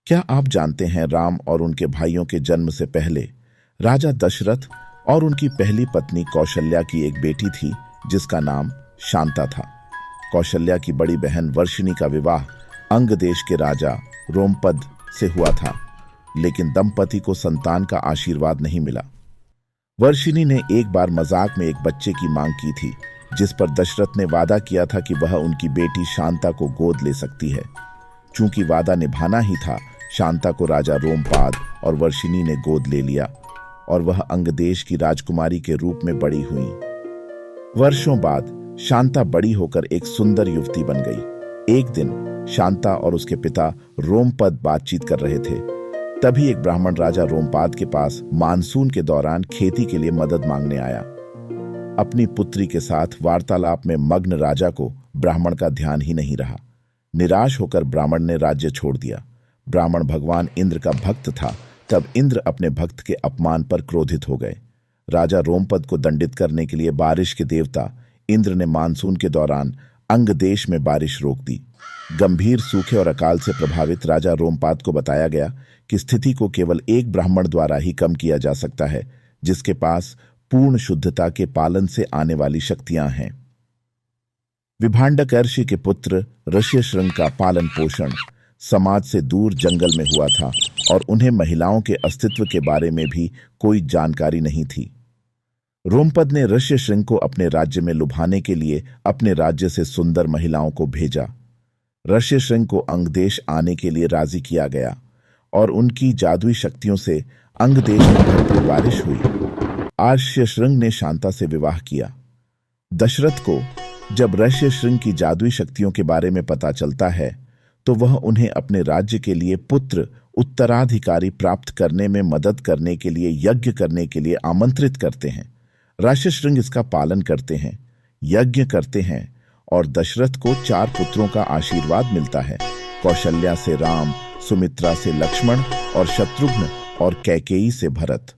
क्या आप जानते हैं राम और उनके भाइयों के जन्म से पहले राजा दशरथ और उनकी पहली पत्नी कौशल्या की एक बेटी थी जिसका नाम शांता था। कौशल्या की बड़ी बहन वर्षिणी का विवाह अंग देश के राजा रोमपद से हुआ था, लेकिन दंपति को संतान का आशीर्वाद नहीं मिला। वर्षिणी ने एक बार मजाक में एक बच्चे की मांग की थी, जिस पर दशरथ ने वादा किया था कि वह उनकी बेटी शांता को गोद ले सकती है। चूंकि वादा निभाना ही था, शांता को राजा रोमपाद और वर्षिणी ने गोद ले लिया और वह अंगदेश की राजकुमारी के रूप में बड़ी हुई। वर्षों बाद शांता बड़ी होकर एक सुंदर युवती बन गई। एक दिन शांता और उसके पिता रोमपद बातचीत कर रहे थे। तभी एक ब्राह्मण राजा रोमपाद के पास मानसून के दौरान खेती के लिए मदद मांगने आया। अपनी पुत्री के साथ वार्तालाप में मग्न राजा को ब्राह्मण का ध्यान ही नहीं रहा। निराश होकर ब्राह्मण ने राज्य छोड़ दिया। ब्राह्मण भगवान इंद्र का भक्त था। तब इंद्र अपने भक्त के अपमान पर क्रोधित हो गए। राजा रोमपद को दंडित करने के लिए बारिश के देवता इंद्र ने मानसून के दौरान अंग देश में बारिश रोक दी। गंभीर सूखे और अकाल से प्रभावित राजा रोमपाद को बताया गया कि स्थिति को केवल एक ब्राह्मण द्वारा ही कम किया जा सकता है, जिसके पास पूर्ण शुद्धता के पालन से आने वाली शक्तियां हैं। विभांडक ऋषि के पुत्र ऋष्यशृंग का पालन पोषण समाज से दूर जंगल में हुआ था और उन्हें महिलाओं के अस्तित्व के बारे में भी कोई जानकारी नहीं थी। रोमपद ने ऋष्यशृंग को अपने राज्य में लुभाने के लिए अपने राज्य से सुंदर महिलाओं को भेजा। ऋष्यशृंग को अंगदेश आने के लिए राजी किया गया और उनकी जादुई शक्तियों से अंगदेश में भरपूर बारिश हुई। ऋष्यशृंग ने शांता से विवाह किया। दशरथ को जब ऋष्यशृंग की जादुई शक्तियों के बारे में पता चलता है तो वह उन्हें अपने राज्य के लिए पुत्र उत्तराधिकारी प्राप्त करने में मदद करने के लिए यज्ञ करने के लिए आमंत्रित करते हैं। ऋष्यशृंग इसका पालन करते हैं, यज्ञ करते हैं और दशरथ को 4 पुत्रों का आशीर्वाद मिलता है। कौशल्या से राम, सुमित्रा से लक्ष्मण और शत्रुघ्न और कैकेयी से भरत।